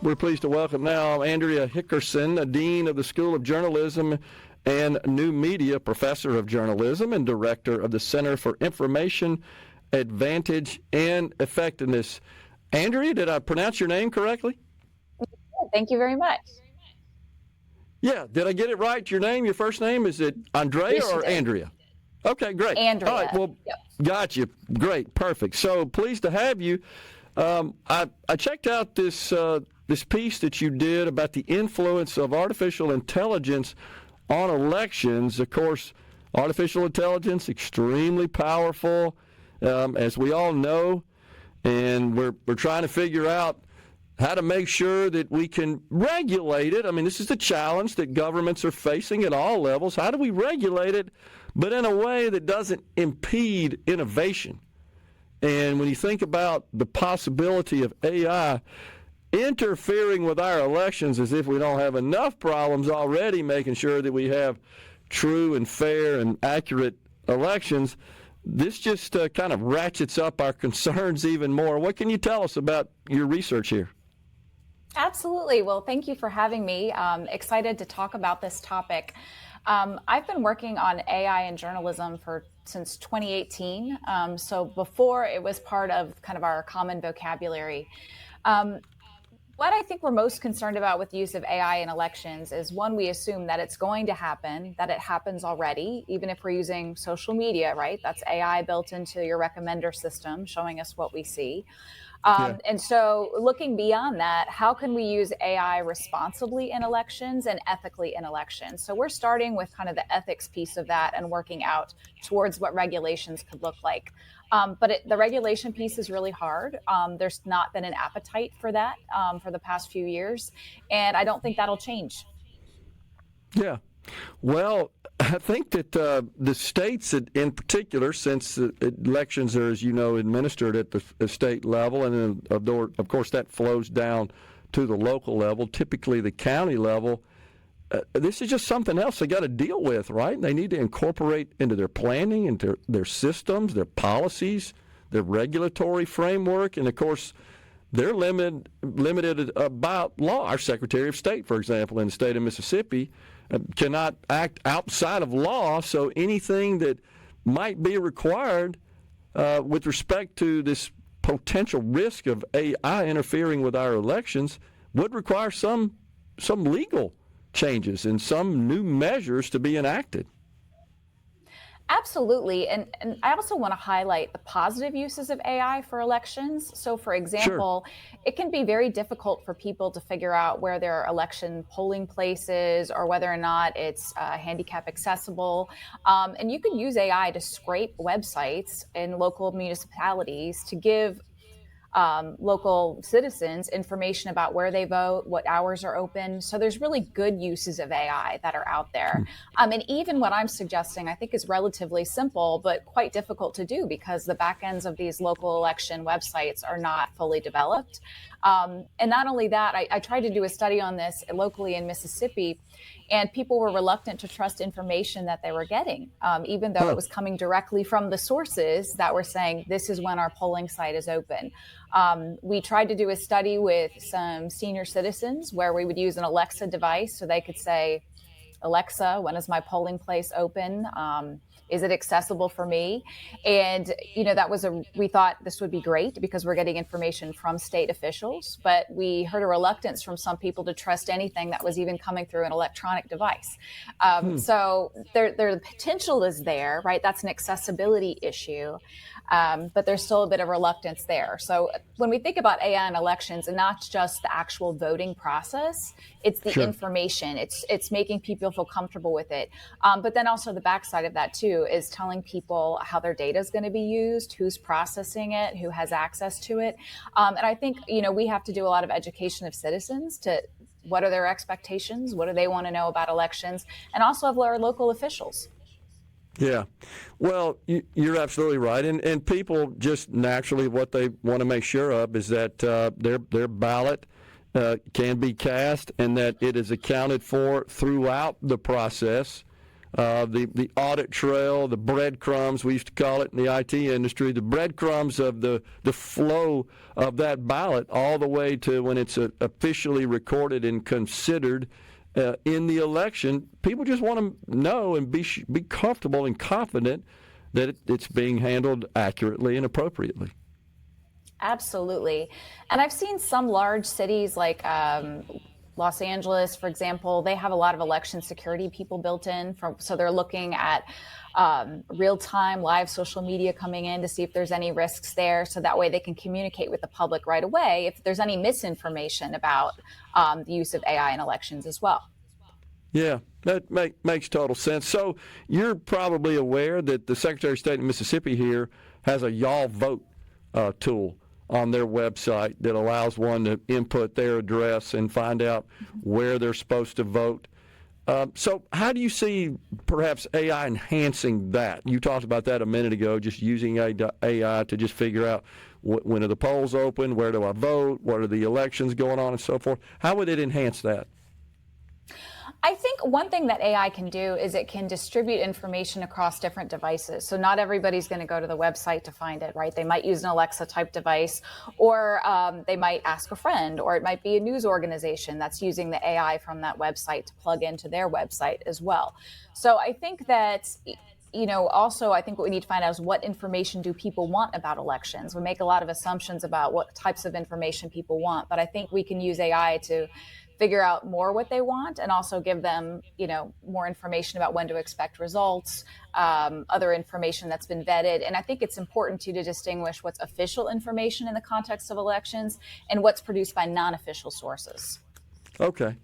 We're pleased to welcome now Andrea Hickerson, a Dean of the School of Journalism and New Media, Professor of Journalism, and Director of the Center for Information Advantage and Effectiveness. Andrea, did I pronounce your name correctly? Thank you very much. Yeah, did I get it right? Your name, your first name, is it Andrea Yes, or Andrea? Okay, great. Andrea. All right, well, Yep. Got you. Great, perfect. So pleased to have you. I checked out this piece that you did about the influence of artificial intelligence on elections. Of course, artificial intelligence, extremely powerful, as we all know, and we're trying to figure out how to make sure that we can regulate it. I mean, this is the challenge that governments are facing at all levels. How do we regulate it, but in a way that doesn't impede innovation? And when you think about the possibility of AI interfering with our elections, as if we don't have enough problems already making sure that we have true and fair and accurate elections, this just kind of ratchets up our concerns even more. What can you tell us about your research here? Absolutely. Well, thank you for having me. Excited to talk about this topic. I've been working on AI in journalism since 2018. So before it was part of kind of our common vocabulary. What I think we're most concerned about with the use of AI in elections is, one, we assume that it's going to happen, that it happens already, even if we're using social media, right? That's AI built into your recommender system, showing us what we see. And so looking beyond that, how can we use AI responsibly in elections and ethically in elections? So we're starting with kind of the ethics piece of that and working out towards what regulations could look like. But the regulation piece is really hard. There's not been an appetite for that for the past few years, and I don't think that'll change. Yeah. Well, I think that the states in particular, since elections are, as you know, administered at the state level, and then, of course, that flows down to the local level, typically the county level, this is just something else they got to deal with, right? They need to incorporate into their planning, into their systems, their policies, their regulatory framework, and, of course, they're limited about law. Our Secretary of State, for example, in the state of Mississippi, cannot act outside of law, so anything that might be required with respect to this potential risk of AI interfering with our elections would require some legal changes and some new measures to be enacted. Absolutely. And I also want to highlight the positive uses of AI for elections. So, for example, It can be very difficult for people to figure out where their election polling place is or whether or not it's handicap accessible. And you can use AI to scrape websites in local municipalities to give local citizens information about where they vote, what hours are open. So there's really good uses of AI that are out there. And even what I'm suggesting, I think, is relatively simple, but quite difficult to do because the back ends of these local election websites are not fully developed. And not only that, I tried to do a study on this locally in Mississippi, and people were reluctant to trust information that they were getting, even though it was coming directly from the sources that were saying, this is when our polling site is open. We tried to do a study with some senior citizens where we would use an Alexa device so they could say, Alexa, when is my polling place open? Is it accessible for me? And, we thought this would be great because we're getting information from state officials, but we heard a reluctance from some people to trust anything that was even coming through an electronic device. So the potential is there, right? That's an accessibility issue. But there's still a bit of reluctance there. So when we think about AI in elections, and not just the actual voting process, it's the information. It's making people feel comfortable with it. But then also the backside of that too is telling people how their data is going to be used, who's processing it, who has access to it. And I think, we have to do a lot of education of citizens to what are their expectations, what do they want to know about elections, and also of our local officials. Yeah. Well, you're absolutely right. And people just naturally what they want to make sure of is that their ballot can be cast and that it is accounted for throughout the process the audit trail, the breadcrumbs, we used to call it in the IT industry, the breadcrumbs of the flow of that ballot all the way to when it's officially recorded and considered in the election. People just want to know and be comfortable and confident that it's being handled accurately and appropriately. Absolutely. And I've seen some large cities like Los Angeles, for example, they have a lot of election security people built in. So they're looking at real-time live social media coming in to see if there's any risks there. So that way they can communicate with the public right away if there's any misinformation about the use of AI in elections as well. Yeah, that makes total sense. So you're probably aware that the Secretary of State in Mississippi here has a Y'all Vote tool on their website that allows one to input their address and find out where they're supposed to vote. So how do you see perhaps AI enhancing that? You talked about that a minute ago, just using AI to just figure out when are the polls open, where do I vote, what are the elections going on, and so forth. How would it enhance that? I think one thing that AI can do is it can distribute information across different devices. So not everybody's going to go to the website to find it, right? They might use an Alexa type device, or they might ask a friend, or it might be a news organization that's using the AI from that website to plug into their website as well. So I think that, also, I think what we need to find out is what information do people want about elections. We make a lot of assumptions about what types of information people want, but I think we can use AI to figure out more what they want and also give them, more information about when to expect results, other information that's been vetted. And I think it's important to distinguish what's official information in the context of elections and what's produced by non-official sources. Okay.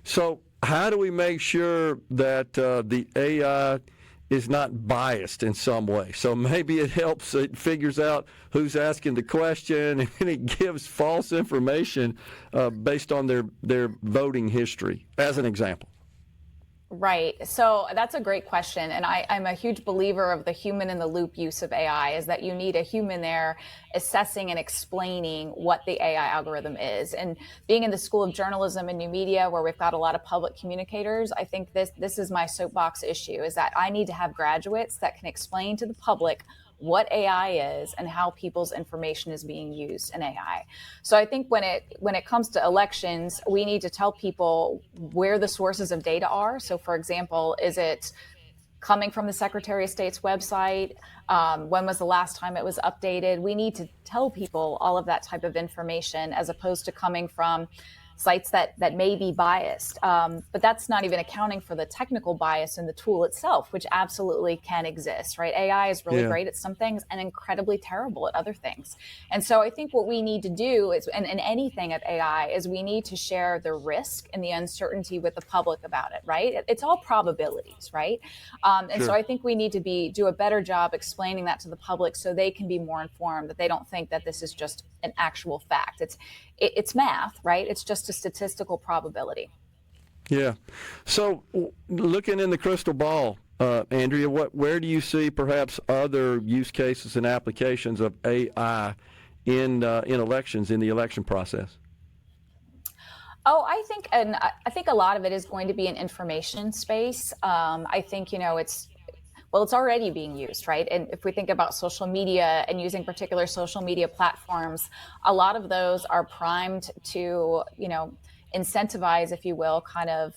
So how do we make sure that the AI is not biased in some way? So maybe it helps, it figures out who's asking the question, and it gives false information based on their voting history, as an example. Right. So that's a great question. And I'm a huge believer of the human in the loop use of AI, is that you need a human there assessing and explaining what the AI algorithm is. And being in the School of Journalism and New Media, where we've got a lot of public communicators, I think this is my soapbox issue, is that I need to have graduates that can explain to the public what AI is and how people's information is being used in AI. So I think when it comes to elections, we need to tell people where the sources of data are. So for example, is it coming from the Secretary of State's website? When was the last time it was updated? We need to tell people all of that type of information as opposed to coming from sites that may be biased. But that's not even accounting for the technical bias in the tool itself, which absolutely can exist, right? AI is really great at some things and incredibly terrible at other things. And so I think what we need to do is, and anything of AI, is we need to share the risk and the uncertainty with the public about it, right? It's all probabilities, right? And so I think we need to do a better job explaining that to the public so they can be more informed, that they don't think that this is just an actual fact. It's math, right? It's just a statistical probability. Yeah. So looking in the crystal ball, Andrea, where do you see perhaps other use cases and applications of AI in elections, in the election process? Oh, I think a lot of it is going to be in information space. I think, it's already being used, right? And if we think about social media and using particular social media platforms, a lot of those are primed to, incentivize, if you will, kind of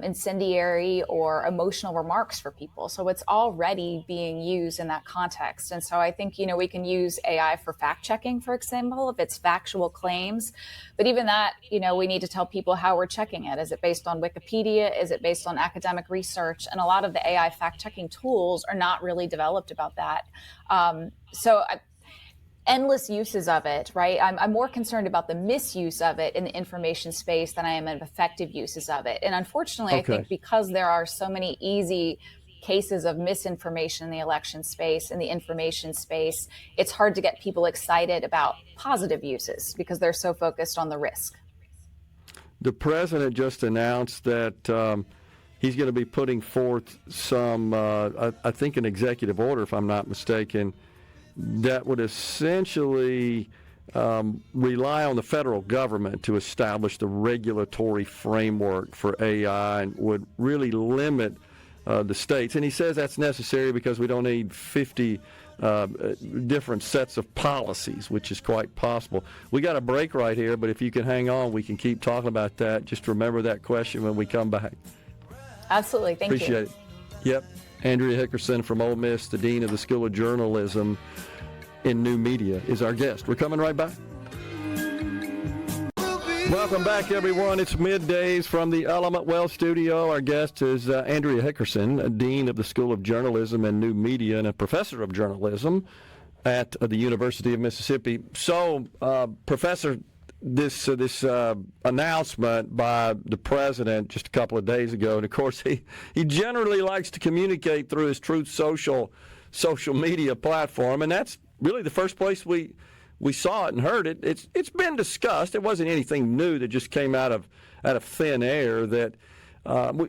incendiary or emotional remarks for people. So it's already being used in that context. And so I think, we can use AI for fact checking, for example, if it's factual claims. But even that, we need to tell people how we're checking it. Is it based on Wikipedia? Is it based on academic research? And a lot of the AI fact checking tools are not really developed about that. Endless uses of it, right? I'm more concerned about the misuse of it in the information space than I am of effective uses of it. And unfortunately, I think because there are so many easy cases of misinformation in the election space, in the information space, it's hard to get people excited about positive uses because they're so focused on the risk. The president just announced that he's going to be putting forth some, I think an executive order, if I'm not mistaken, that would essentially rely on the federal government to establish the regulatory framework for AI and would really limit the states. And he says that's necessary because we don't need 50 different sets of policies, which is quite possible. We got a break right here, but if you can hang on, we can keep talking about that. Just remember that question when we come back. Absolutely. Thank you. Appreciate it. Yep. Andrea Hickerson from Ole Miss, the Dean of the School of Journalism in New Media, is our guest. We're coming right back. Welcome back, everyone. It's middays from the Element Well studio. Our guest is Andrea Hickerson, Dean of the School of Journalism and New Media and a professor of journalism at the University of Mississippi. So, Professor, this announcement by the president just a couple of days ago, and of course he generally likes to communicate through his Truth Social media platform, and that's really the first place we saw it and heard it. It's been discussed. It wasn't anything new that just came out of thin air. That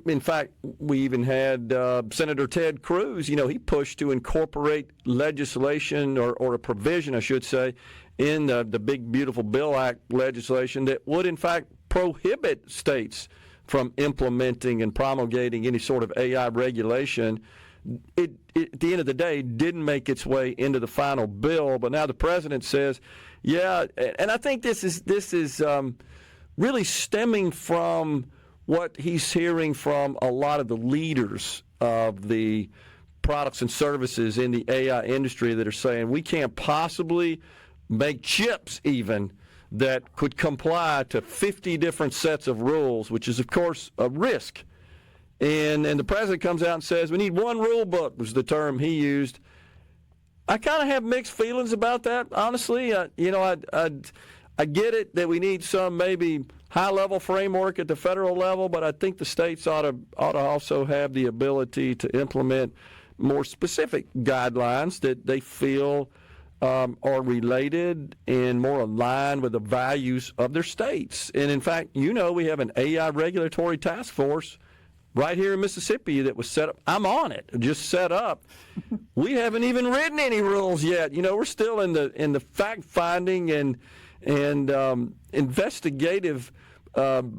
in fact, we even had Senator Ted Cruz. He pushed to incorporate legislation or a provision, I should say, in the Big Beautiful Bill Act legislation that would in fact prohibit states from implementing and promulgating any sort of AI regulation. It, at the end of the day, didn't make its way into the final bill, but now the president says, yeah, and I think this is really stemming from what he's hearing from a lot of the leaders of the products and services in the AI industry that are saying we can't possibly make chips even that could comply to 50 different sets of rules, which is, of course, a risk. And the president comes out and says, we need one rule book, was the term he used. I kind of have mixed feelings about that, honestly. I get it that we need some maybe high-level framework at the federal level, but I think the states ought to also have the ability to implement more specific guidelines that they feel are related and more aligned with the values of their states. And in fact, we have an AI regulatory task force right here in Mississippi that was set up. I'm on it, just set up. We haven't even written any rules yet. We're still in the fact-finding and investigative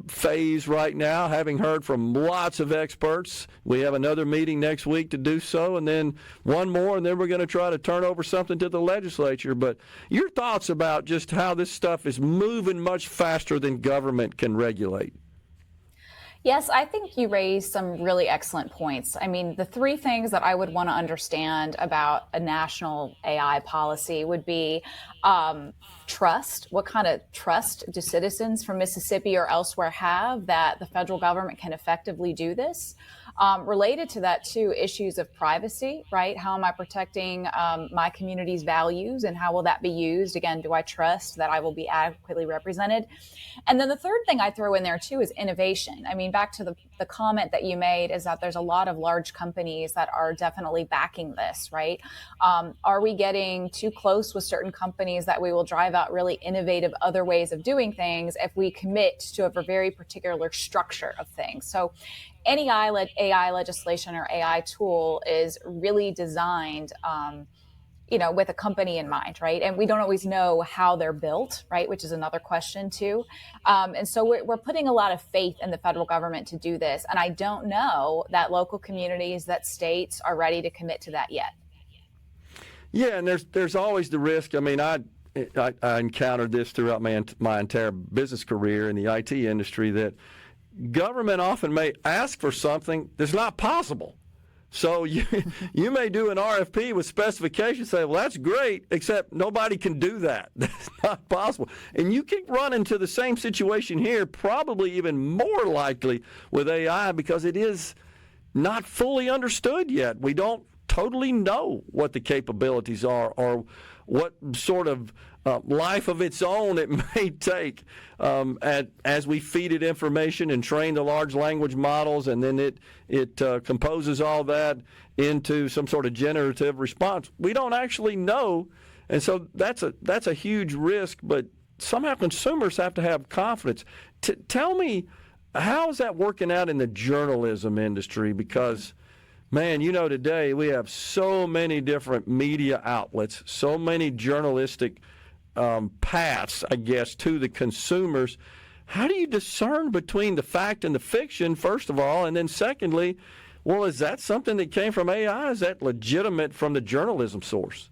phase right now, having heard from lots of experts. We have another meeting next week to do so, and then one more, and then we're going to try to turn over something to the legislature. But your thoughts about just how this stuff is moving much faster than government can regulate? Yes, I think you raised some really excellent points. I mean, the three things that I would want to understand about a national AI policy would be trust. What kind of trust do citizens from Mississippi or elsewhere have that the federal government can effectively do this? Related to that, too, issues of privacy, right? How am I protecting my community's values, and how will that be used? Again, do I trust that I will be adequately represented? And then the third thing I throw in there, too, is innovation. I mean, back to the comment that you made is that there's a lot of large companies that are definitely backing this, right? Are we getting too close with certain companies that we will drive out really innovative other ways of doing things if we commit to a very particular structure of things? So any AI legislation or AI tool is really designed with a company in mind, right? And we don't always know how they're built, right? Which is another question too. And so we're putting a lot of faith in the federal government to do this. And I don't know that local communities, that states are ready to commit to that yet. Yeah, and there's always the risk. I mean, I encountered this throughout my entire business career in the IT industry, that government often may ask for something that's not possible. So you may do an RFP with specifications, say, well, that's great, except nobody can do that. That's not possible. And you keep running to the same situation here, probably even more likely with AI, because it is not fully understood yet. We don't totally know what the capabilities are or what sort of life of its own it may take as we feed it information and train the large language models, and then it composes all that into some sort of generative response. We don't actually know, and so that's a huge risk. But somehow consumers have to have confidence. Tell me, how is that working out in the journalism industry? Because man, today we have so many different media outlets, so many journalistic paths, I guess, to the consumers. How do you discern between the fact and the fiction, first of all, and then secondly, well, is that something that came from AI? Is that legitimate from the journalism source?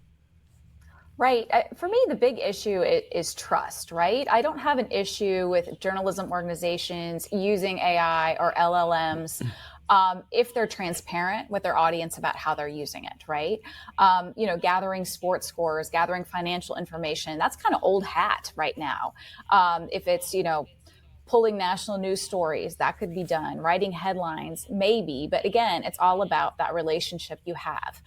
Right. For me, the big issue is trust, right? I don't have an issue with journalism organizations using AI or LLMs if they're transparent with their audience about how they're using it, right? Gathering sports scores, gathering financial information, that's kind of old hat right now. If it's, pulling national news stories, that could be done. Writing headlines, maybe. But again, it's all about that relationship you have.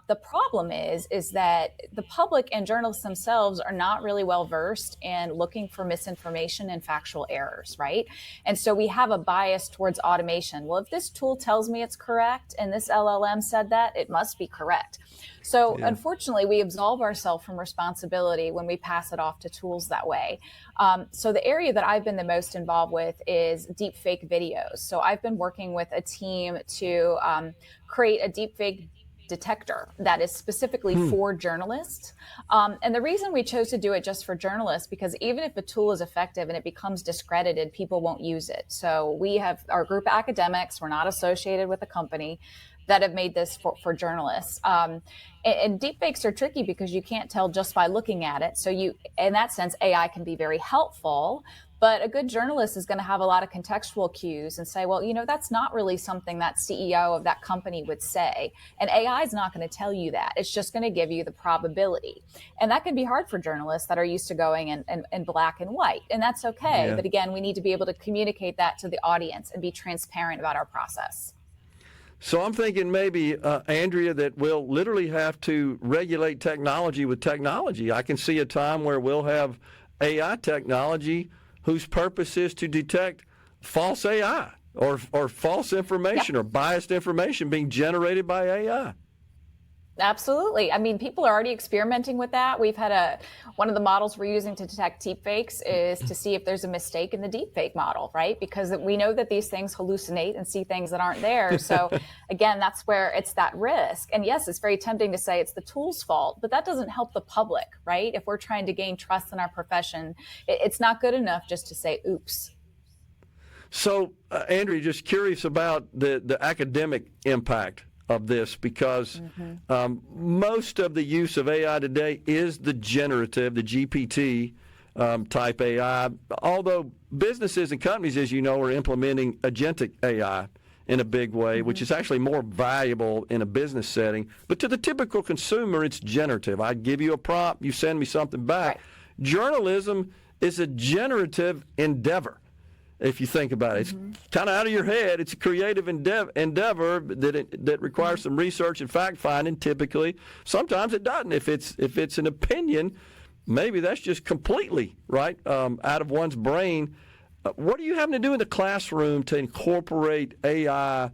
The problem is that the public and journalists themselves are not really well versed in looking for misinformation and factual errors, right? And so we have a bias towards automation. Well, if this tool tells me it's correct and this LLM said that, it must be correct. So unfortunately, we absolve ourselves from responsibility when we pass it off to tools that way. So the area that I've been the most involved with is deep fake videos. So I've been working with a team to create a deep fake detector that is specifically for journalists. And the reason we chose to do it just for journalists, because even if a tool is effective and it becomes discredited, people won't use it. So we have our group of academics, we're not associated with a company, that have made this for journalists. And deepfakes are tricky because you can't tell just by looking at it. So in that sense, AI can be very helpful, but a good journalist is going to have a lot of contextual cues and say, well, that's not really something that CEO of that company would say. And AI is not going to tell you that. It's just going to give you the probability. And that can be hard for journalists that are used to going in black and white. And that's okay. Yeah. But again, we need to be able to communicate that to the audience and be transparent about our process. So I'm thinking maybe, Andrea, that we'll literally have to regulate technology with technology. I can see a time where we'll have AI technology whose purpose is to detect false AI or false information or biased information being generated by AI. Absolutely. I mean, people are already experimenting with that. We've had one of the models we're using to detect deepfakes is to see if there's a mistake in the deepfake model, right? Because we know that these things hallucinate and see things that aren't there. So again, that's where it's that risk. And yes, it's very tempting to say it's the tool's fault, but that doesn't help the public, right? If we're trying to gain trust in our profession, it's not good enough just to say, oops. So, Andrea, just curious about the academic impact of this, because most of the use of AI today is the generative, the GPT type AI, although businesses and companies, as you know, are implementing agentic AI in a big way, which is actually more valuable in a business setting. But to the typical consumer, it's generative. I give you a prompt, you send me something back. Right. Journalism is a generative endeavor. If you think about it, it's kind of out of your head. It's a creative endeavor that requires some research and fact finding. Typically, sometimes it doesn't. If it's an opinion, maybe that's just completely right out of one's brain. What are you having to do in the classroom to incorporate AI,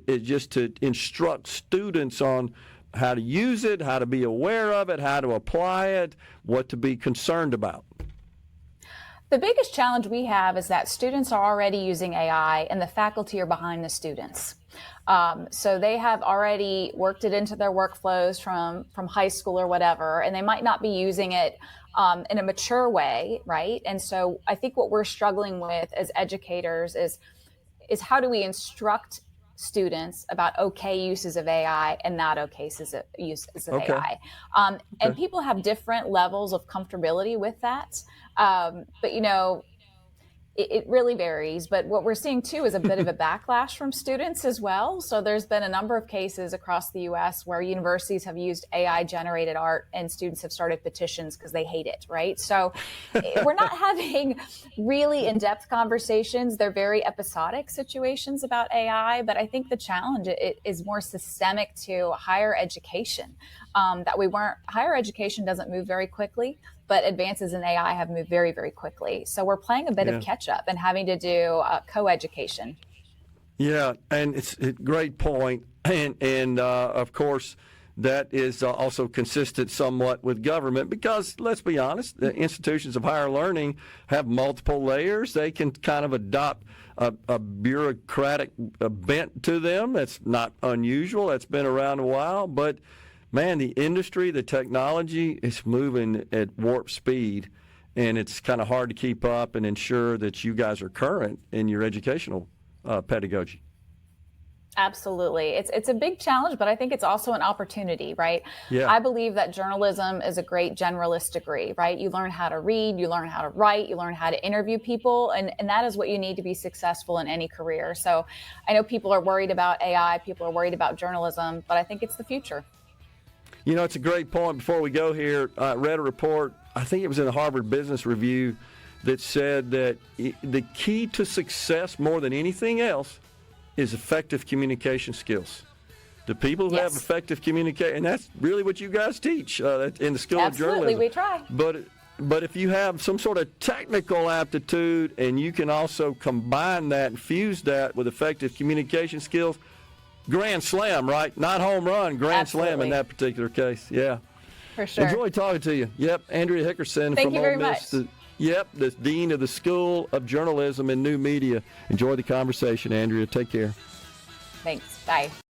just to instruct students on how to use it, how to be aware of it, how to apply it, what to be concerned about? The biggest challenge we have is that students are already using AI and the faculty are behind the students. So they have already worked it into their workflows from high school or whatever, and they might not be using it in a mature way, right? And so I think what we're struggling with as educators is how do we instruct students about okay uses of AI and not okay uses of AI. And people have different levels of comfortability with that. But, it really varies. But what we're seeing, too, is a bit of a backlash from students as well. So there's been a number of cases across the U.S. where universities have used AI-generated art and students have started petitions because they hate it, right? So we're not having really in-depth conversations. They're very episodic situations about AI. But I think the challenge is more systemic to higher education, higher education doesn't move very quickly, but advances in AI have moved very, very quickly. So we're playing a bit of catch up and having to do co-education. Yeah, and it's a great point. And of course, that is also consistent somewhat with government because, let's be honest, the institutions of higher learning have multiple layers. They can kind of adopt a bureaucratic bent to them. That's not unusual. That's been around a while. But man, the industry, the technology is moving at warp speed, and it's kind of hard to keep up and ensure that you guys are current in your educational pedagogy. Absolutely. It's a big challenge, but I think it's also an opportunity, right? Yeah. I believe that journalism is a great generalist degree, right? You learn how to read, you learn how to write, you learn how to interview people, and that is what you need to be successful in any career. So I know people are worried about AI, people are worried about journalism, but I think it's the future. You know, it's a great point. Before we go here, I read a report, I think it was in the Harvard Business Review, that said that the key to success more than anything else is effective communication skills. The people who have effective communication, and that's really what you guys teach in the School of Journalism. Absolutely, we try. But if you have some sort of technical aptitude and you can also combine that and fuse that with effective communication skills, grand slam, right? Not home run, grand slam in that particular case. Yeah. For sure. Enjoy talking to you. Yep, Andrea Hickerson Thank from you Ole very Miss. much. Yep, the Dean of the School of Journalism and New Media. Enjoy the conversation, Andrea. Take care. Thanks. Bye.